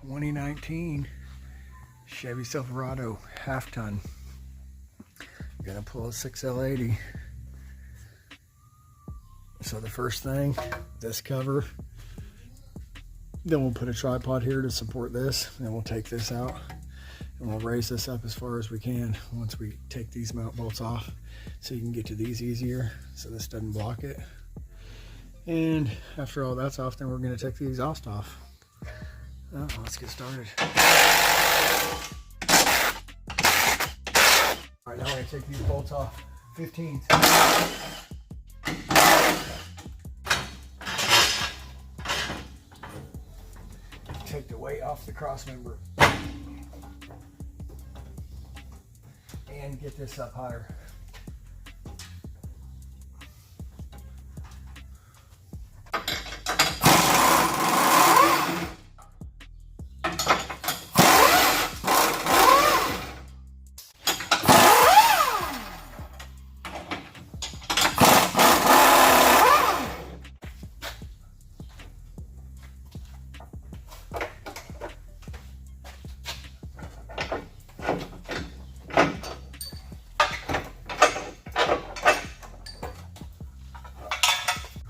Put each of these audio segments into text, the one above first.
2019 Chevy Silverado half-ton. Gonna pull a 6L80. So the first thing, this cover. Then we'll put a tripod here to support this. Then we'll take this out and we'll raise this up as far as we can once we take these mount bolts off, so you can get to these easier so this doesn't block it. And after all that's off, then we're going to take the exhaust off. Oh, let's get started. All right, now we're going to take these bolts off. 15s. Take the weight off the cross member and get this up higher.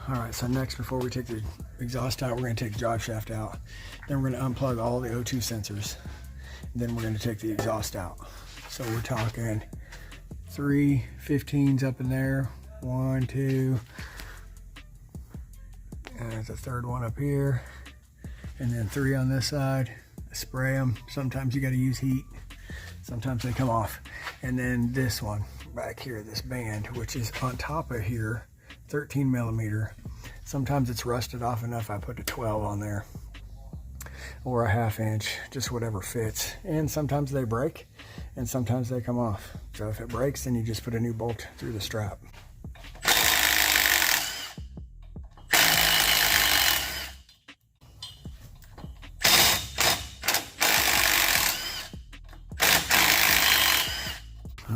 All right, so next, before we take the exhaust out, we're going to take the drive shaft out. Then we're going to unplug all the O2 sensors. Then we're going to take the exhaust out. So we're talking 3 15s up in there, 1, 2, and there's a third one up here, and then 3 on this side. Spray them. Sometimes you got to use heat. Sometimes they come off. And then this one back here, this band, which is on top of here, 13 millimeter. Sometimes it's rusted off enough I put a 12 on there, or a 1/2 inch, just whatever fits. And sometimes they break and sometimes they come off. So if it breaks, then you just put a new bolt through the strap.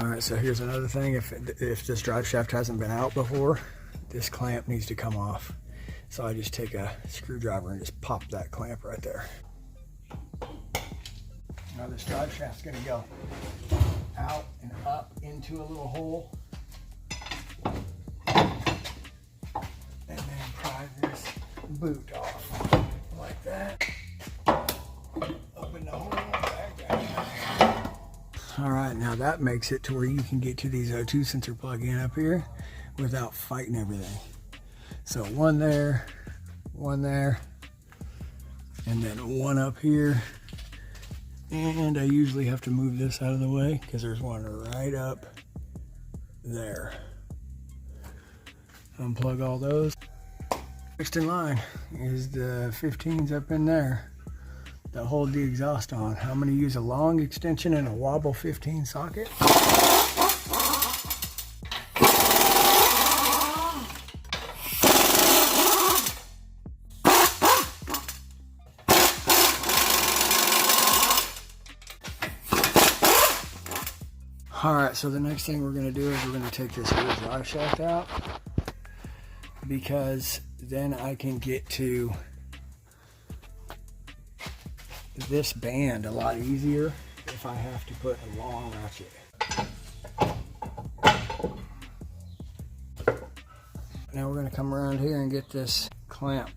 All right, so here's another thing. If this drive shaft hasn't been out before, this clamp needs to come off. So I just take a screwdriver and just pop that clamp right there. Now this drive shaft's gonna go out and up into a little hole. And then pry this boot off like that. Open the hole, back out. All right, now that makes it to where you can get to these O2 sensor plug-in up here without fighting everything. So one there, and then one up here. And I usually have to move this out of the way because there's one right up there. Unplug all those. Next in line is the 15s up in there that hold the exhaust on. I'm going to use a long extension and a wobble 15 socket. All right, so the next thing we're going to do is we're going to take this rear drive shaft out, because then I can get to this band a lot easier if I have to put a long ratchet. Now we're going to come around here and get this clamp.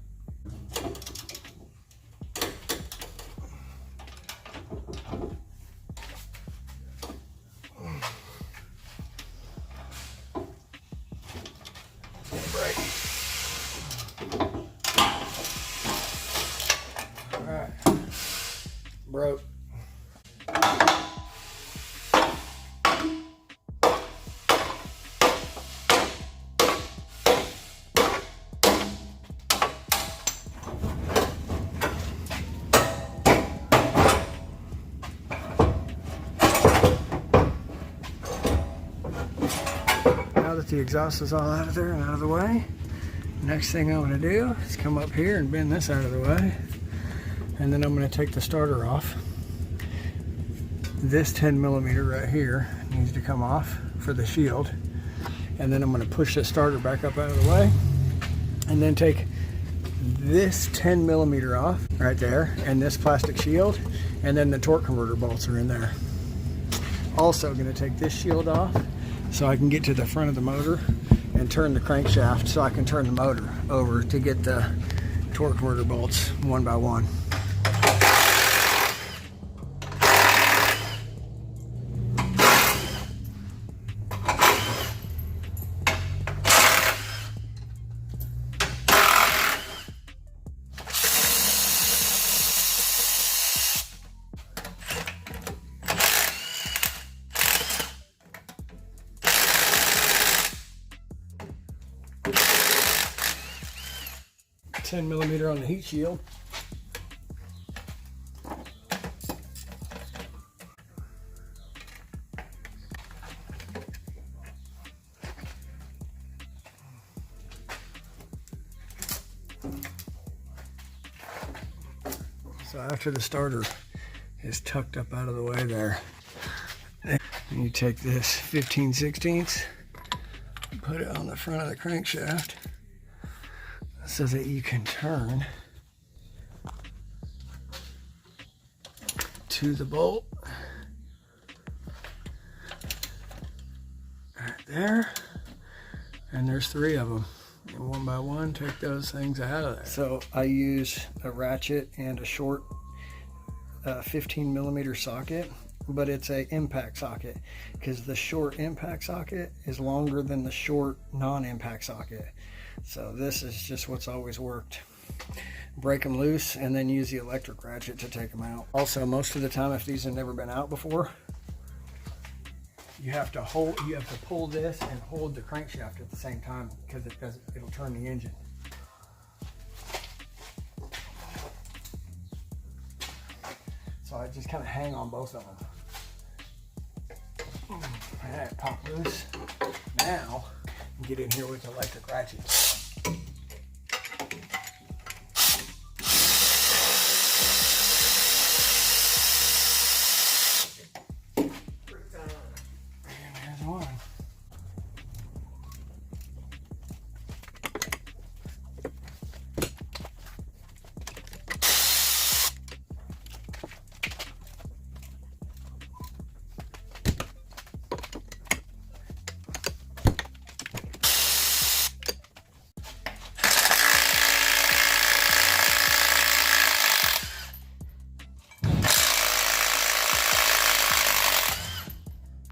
Broke. Now that the exhaust is all out of there and out of the way, next thing I'm going to do is come up here and bend this out of the way. And then I'm going to take the starter off. This 10 millimeter right here needs to come off for the shield. And then I'm going to push the starter back up out of the way. And then take this 10 millimeter off right there, and this plastic shield, and then the torque converter bolts are in there. Also going to take this shield off so I can get to the front of the motor and turn the crankshaft so I can turn the motor over to get the torque converter bolts one by one. $10mm on the heat shield. So after the starter is tucked up out of the way there, and you take this 15/16, put it on the front of the crankshaft so that you can turn to the bolt right there, and there's 3 of them, and one by one take those things out of there. So I use a ratchet and a short 15mm socket, but it's a impact socket because the short impact socket is longer than the short non-impact socket. So this is just what's always worked. Break them loose and then use the electric ratchet to take them out. Also, most of the time, if these have never been out before, you have to pull this and hold the crankshaft at the same time because it'll turn the engine. So I just kind of hang on both of them. All right, pop loose. Now, get in here with the electric ratchet. And there's one.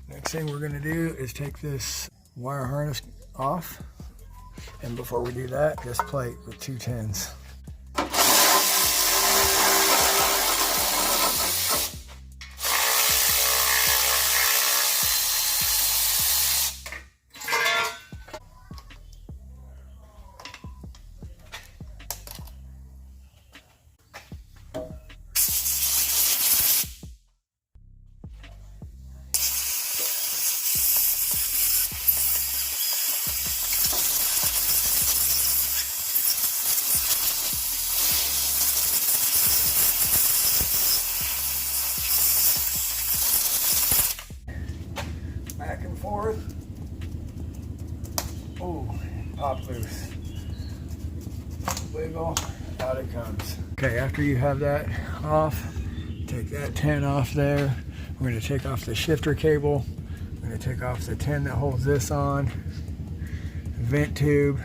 Next thing we're going to do is take this wire harness off, and before we do that, this plate with 2 10s. Back and forth. Oh, pop loose. Wiggle, out it comes. Okay, after you have that off, take that 10 off there. We're going to take off the shifter cable. We're going to take off the 10 that holds this on, vent tube,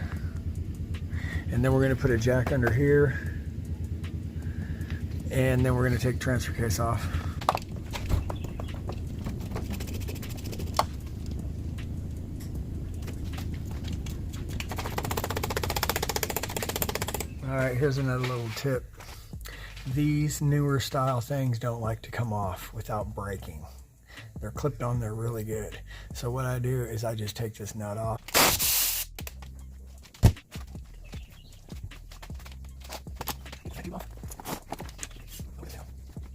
and then we're going to put a jack under here, and then we're going to take the transfer case off. All right, here's another little tip. These newer style things don't like to come off without breaking. They're clipped on there really good. So what I do is I just take this nut off.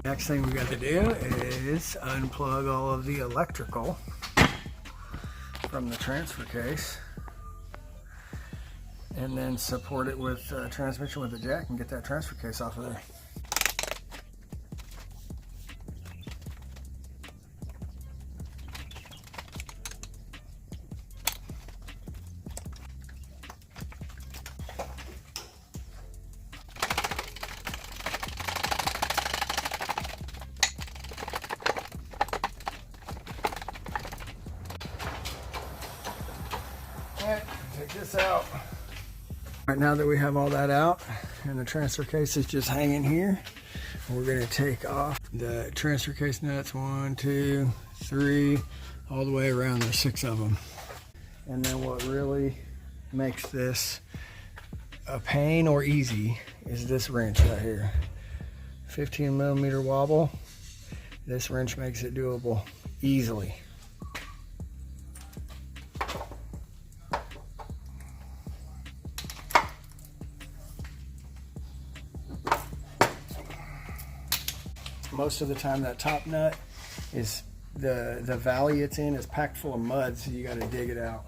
Next thing we got to do is unplug all of the electrical from the transfer case, and then support it with transmission with a jack and get that transfer case off of there. take this out. Right now that we have all that out and the transfer case is just hanging here, we're going to take off the transfer case nuts, 1, 2, 3, all the way around. There's 6 of them. And then what really makes this a pain or easy is this wrench right here. 15 millimeter wobble. This wrench makes it doable easily. Most of the time that top nut is the valley it's in is packed full of mud, so you got to dig it out.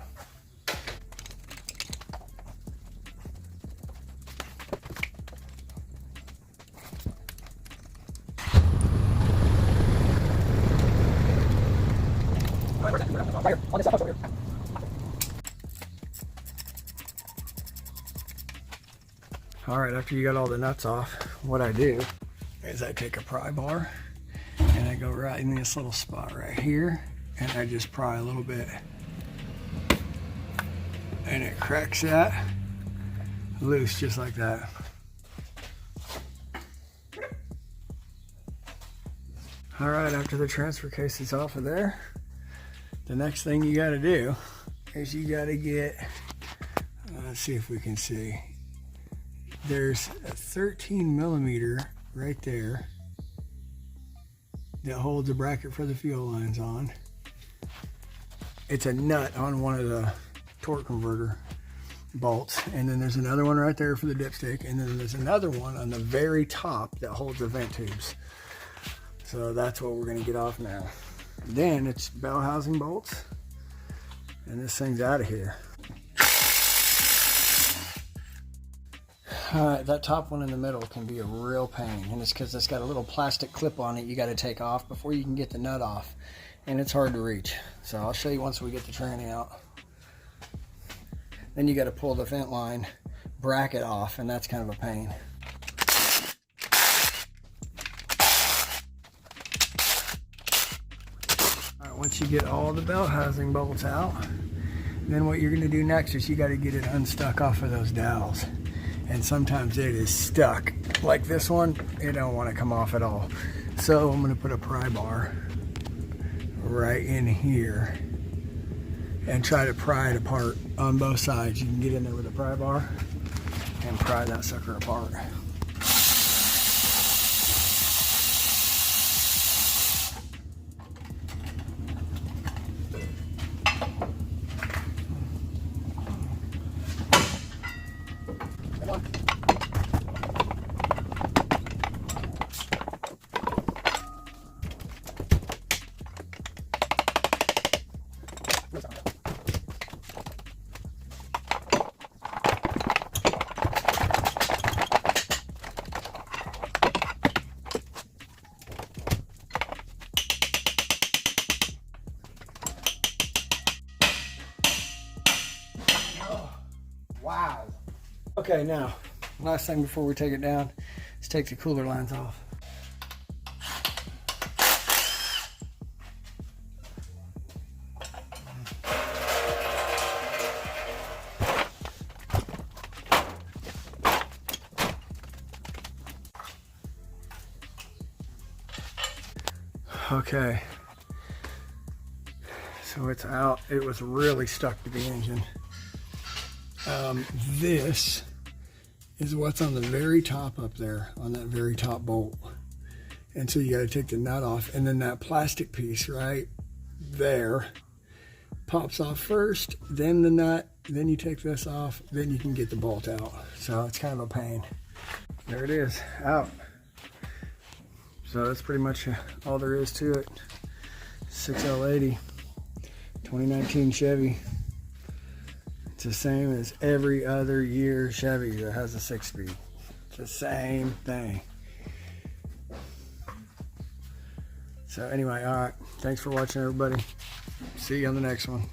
All right, after you got all the nuts off, what I do is I take a pry bar and I go right in this little spot right here and I just pry a little bit and it cracks that loose just like that. All right, after the transfer case is off of there, the next thing you got to do is you got to get, let's see if we can see, there's a 13 millimeter right there that holds a bracket for the fuel lines on. It's a nut on one of the torque converter bolts, and then there's another one right there for the dipstick, and then there's another one on the very top that holds the vent tubes. So that's what we're going to get off now. Then it's bell housing bolts, and this thing's out of here. Alright, that top one in the middle can be a real pain, and it's because it's got a little plastic clip on it you got to take off before you can get the nut off, and it's hard to reach. So I'll show you once we get the tranny out. Then you got to pull the vent line bracket off, and that's kind of a pain. Alright, once you get all the bell housing bolts out, then what you're going to do next is you got to get it unstuck off of those dowels. And sometimes it is stuck. Like this one, it don't want to come off at all. So I'm going to put a pry bar right in here and try to pry it apart on both sides. You can get in there with a pry bar and pry that sucker apart. Wow. Okay, now, last thing before we take it down, let's take the cooler lines off. Okay, so it's out. It was really stuck to the engine. This is what's on the very top up there, on that very top bolt. And so you got to take the nut off, and then that plastic piece right there pops off first, then the nut, then you take this off, then you can get the bolt out. So it's kind of a pain. There it is, out. So that's pretty much all there is to it. 6L80, 2019 Chevy. It's the same as every other year Chevy that has a 6-speed. It's the same thing. So anyway, all right. Thanks for watching, everybody. See you on the next one.